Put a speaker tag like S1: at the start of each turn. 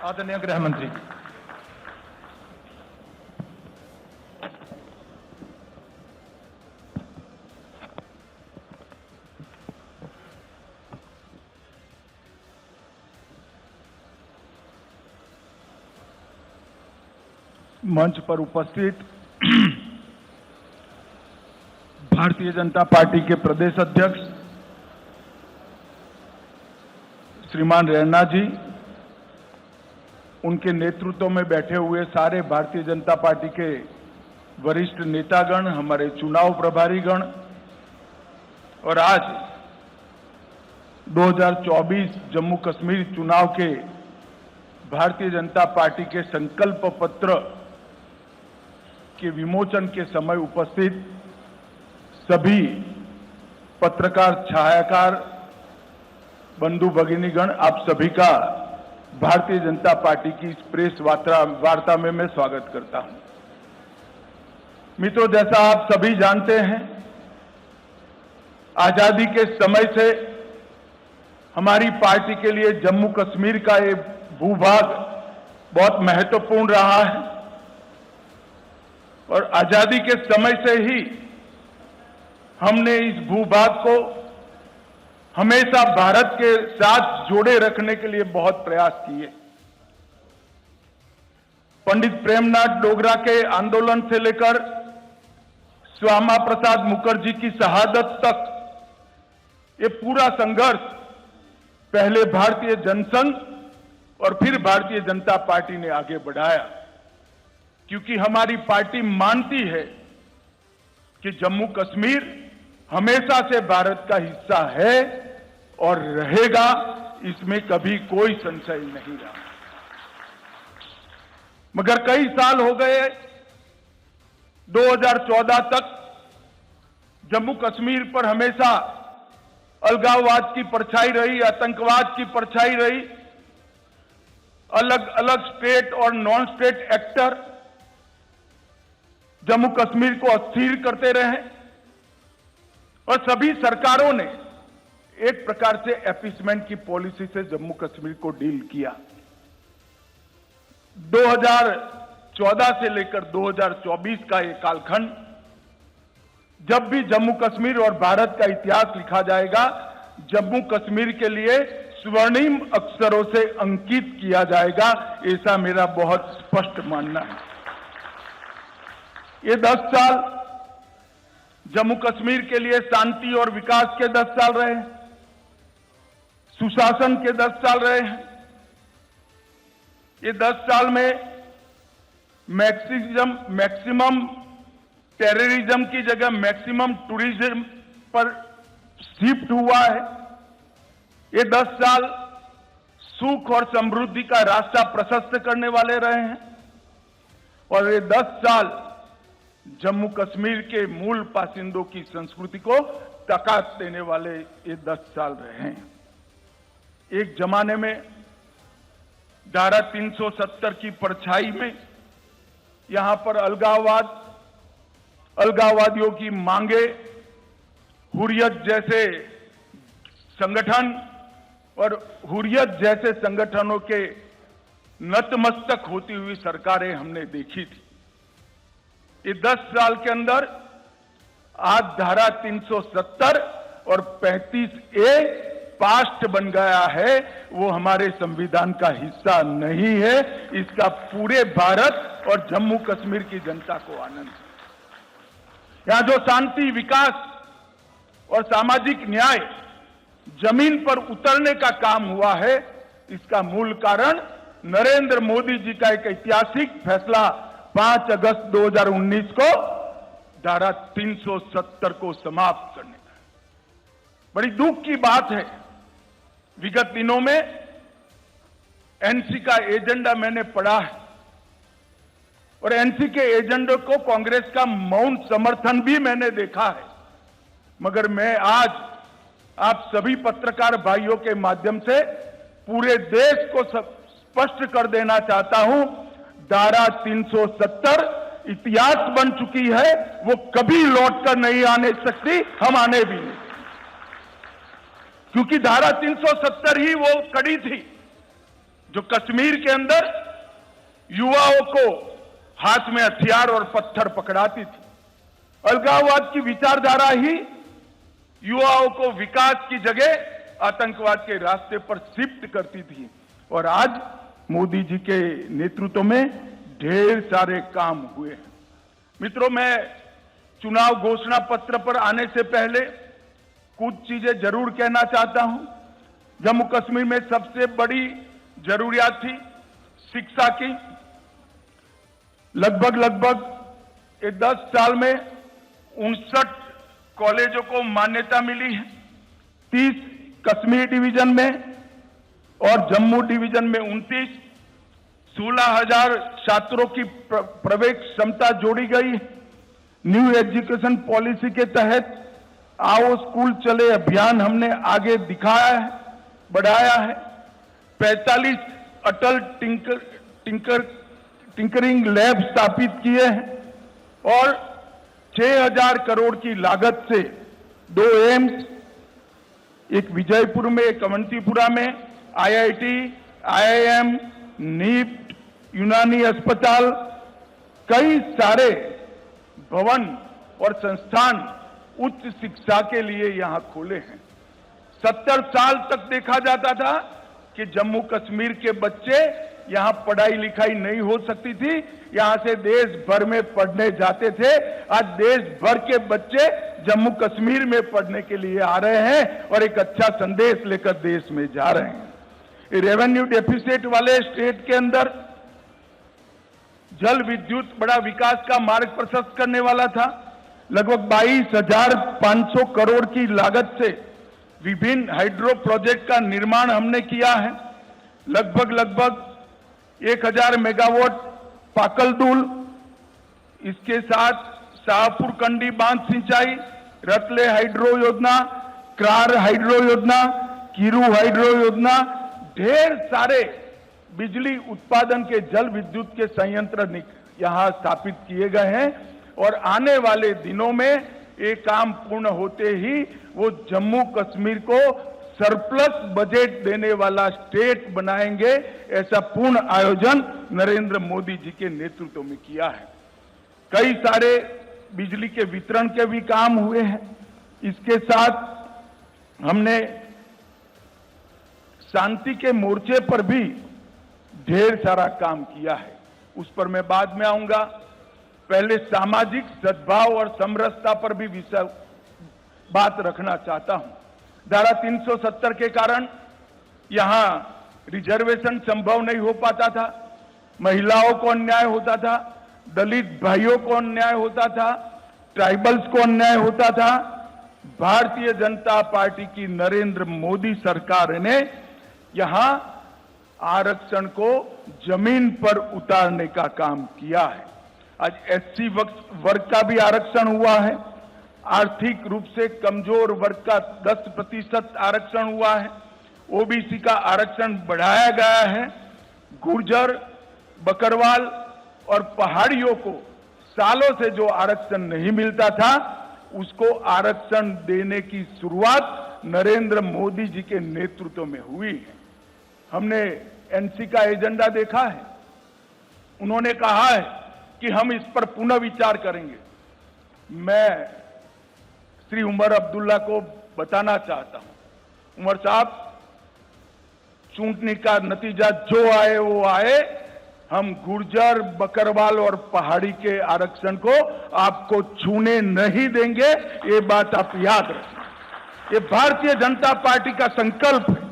S1: आदरणीय गृह मंत्री। मंच पर उपस्थित भारतीय जनता पार्टी के प्रदेश अध्यक्ष श्रीमान रैना जी, उनके नेतृत्व में बैठे हुए सारे भारतीय जनता पार्टी के वरिष्ठ नेतागण, हमारे चुनाव प्रभारीगण और आज 2024 जम्मू कश्मीर चुनाव के भारतीय जनता पार्टी के संकल्प पत्र के विमोचन के समय उपस्थित सभी पत्रकार, छायाकार, बंधु भगिनीगण, आप सभी का भारतीय जनता पार्टी की इस प्रेस वार्ता में मैं स्वागत करता हूं। मित्रों, जैसा आप सभी जानते हैं, आजादी के समय से हमारी पार्टी के लिए जम्मू कश्मीर का ये भूभाग बहुत महत्वपूर्ण रहा है और आजादी के समय से ही हमने इस भूभाग को हमेशा भारत के साथ जोड़े रखने के लिए बहुत प्रयास किए। पंडित प्रेमनाथ डोगरा के आंदोलन से लेकर श्यामा प्रसाद मुखर्जी की शहादत तक ये पूरा संघर्ष पहले भारतीय जनसंघ और फिर भारतीय जनता पार्टी ने आगे बढ़ाया, क्योंकि हमारी पार्टी मानती है कि जम्मू कश्मीर हमेशा से भारत का हिस्सा है और रहेगा, इसमें कभी कोई संशय नहीं रहा। मगर कई साल हो गए, 2014 तक जम्मू कश्मीर पर हमेशा अलगाववाद की परछाई रही, आतंकवाद की परछाई रही। अलग अलग स्टेट और non state actor Jammu Kashmir को अस्थिर करते रहे और सभी सरकारों ने एक प्रकार से एपीसमेंट की पॉलिसी से जम्मू कश्मीर को डील किया। 2014 से लेकर 2024 का ये कालखंड, जब भी जम्मू कश्मीर और भारत का इतिहास लिखा जाएगा, जम्मू कश्मीर के लिए स्वर्णिम अक्षरों से अंकित किया जाएगा, ऐसा मेरा बहुत स्पष्ट मानना है। ये 10 साल जम्मू कश्मीर के लिए शांति और विकास के 10 साल रहे हैं, सुशासन के 10 साल रहे हैं। ये 10 साल में मैक्सिमम टेररिज्म की जगह मैक्सिमम टूरिज्म पर शिफ्ट हुआ है। ये 10 साल सुख और समृद्धि का रास्ता प्रशस्त करने वाले रहे हैं और ये 10 साल जम्मू कश्मीर के मूल बासिंदों की संस्कृति को ताकत देने वाले ये 10 साल रहे हैं। एक जमाने में धारा 370 की परछाई में यहां पर अलगाववादियों की मांगे, हुर्रियत जैसे संगठन और हुर्रियत जैसे संगठनों के नतमस्तक होती हुई सरकारें हमने देखी थी। ये 10 साल के अंदर आज धारा 370 और 35A पास्ट बन गया है, वो हमारे संविधान का हिस्सा नहीं है। इसका पूरे भारत और जम्मू कश्मीर की जनता को आनंद है। यहां जो शांति, विकास और सामाजिक न्याय जमीन पर उतरने का काम हुआ है, इसका मूल कारण नरेंद्र मोदी जी का एक ऐतिहासिक फैसला 5 अगस्त 2019 को धारा 370 को समाप्त करने का। बड़ी दुख की बात है, विगत दिनों में एनसी का एजेंडा मैंने पढ़ा है और एनसी के एजेंडे को कांग्रेस का मौन समर्थन भी मैंने देखा है। मगर मैं आज आप सभी पत्रकार भाइयों के माध्यम से पूरे देश को स्पष्ट कर देना चाहता हूं, धारा 370 इतिहास बन चुकी है, वो कभी लौटकर नहीं आने सकती, हम आने भी नहीं। क्योंकि धारा 370 ही वो कड़ी थी जो कश्मीर के अंदर युवाओं को हाथ में हथियार और पत्थर पकड़ाती थी। अलगाववाद की विचारधारा ही युवाओं को विकास की जगह आतंकवाद के रास्ते पर शिफ्ट करती थी। और आज मोदी जी के नेतृत्व में ढेर सारे काम हुए हैं। मित्रों, मैं चुनाव घोषणा पत्र पर आने से पहले कुछ चीजें जरूर कहना चाहता हूं। जम्मू कश्मीर में सबसे बड़ी जरूरियात थी शिक्षा की। लगभग ये 10 साल में 59 कॉलेजों को मान्यता मिली है। 30 कश्मीर डिवीजन में और जम्मू डिवीजन में 29, 16,000 छात्रों की प्रवेश क्षमता जोड़ी गई है। न्यू एजुकेशन पॉलिसी के तहत आओ स्कूल चले अभियान हमने आगे दिखाया है, बढ़ाया है। 45 अटल टिंकरिंग लैब स्थापित किए हैं और 6,000 करोड़ की लागत से 2 एम्स, एक विजयपुर में, एक अवंतीपुरा में, IIT, IIM, नीट, यूनानी अस्पताल, कई सारे भवन और संस्थान उच्च शिक्षा के लिए यहां खोले हैं। 70 साल तक देखा जाता था कि जम्मू कश्मीर के बच्चे यहां पढ़ाई लिखाई नहीं हो सकती थी, यहां से देश भर में पढ़ने जाते थे। आज देश भर के बच्चे जम्मू कश्मीर में पढ़ने के लिए आ रहे हैं और एक अच्छा संदेश लेकर देश में जा रहे हैं। रेवेन्यू डेफिसिट वाले स्टेट के अंदर जल विद्युत बड़ा विकास का मार्ग प्रशस्त करने वाला था। लगभग 22,500 करोड़ की लागत से विभिन्न हाइड्रो प्रोजेक्ट का निर्माण हमने किया है। लगभग 1,000 मेगावाट पाकलदुल, इसके साथ शाहपुर कंडी बांध सिंचाई, रतले हाइड्रो योजना, क्रार हाइड्रो योजना, कीरू हाइड्रो योजना, ढेर सारे बिजली उत्पादन के जल विद्युत के संयंत्र यहां स्थापित किए गए हैं। और आने वाले दिनों में ये काम पूर्ण होते ही वो जम्मू कश्मीर को सरप्लस बजट देने वाला स्टेट बनाएंगे। ऐसा पूर्ण आयोजन नरेंद्र मोदी जी के नेतृत्व में किया है। कई सारे बिजली के वितरण के भी काम हुए हैं। इसके साथ हमने शांति के मोर्चे पर भी ढेर सारा काम किया है, उस पर मैं बाद में आऊंगा। पहले सामाजिक सद्भाव और समरसता पर भी बात रखना चाहता हूं। धारा 370 के कारण यहां रिजर्वेशन संभव नहीं हो पाता था, महिलाओं को अन्याय होता था, दलित भाइयों को अन्याय होता था, ट्राइबल्स को अन्याय होता था। भारतीय जनता पार्टी की नरेंद्र मोदी सरकार ने यहां आरक्षण को जमीन पर उतारने का काम किया है। आज SC वर्ग का भी आरक्षण हुआ है। आर्थिक रूप से कमजोर वर्ग का 10% आरक्षण हुआ है। OBC का आरक्षण बढ़ाया गया है। गुर्जर, बकरवाल और पहाड़ियों को सालों से जो आरक्षण नहीं मिलता था, उसको आरक्षण देने की शुरुआत नरेंद्र मोदी जी के नेतृत्व में हुई है। हमने NC का एजेंडा देखा है। उन्होंने कहा है कि हम इस पर पुनः विचार करेंगे। मैं श्री उमर अब्दुल्ला को बताना चाहता हूं, उमर साहब, चुनाव का नतीजा जो आए वो आए, हम गुर्जर, बकरवाल और पहाड़ी के आरक्षण को आपको छूने नहीं देंगे। ये बात आप याद रखें। ये भारतीय जनता पार्टी का संकल्प है।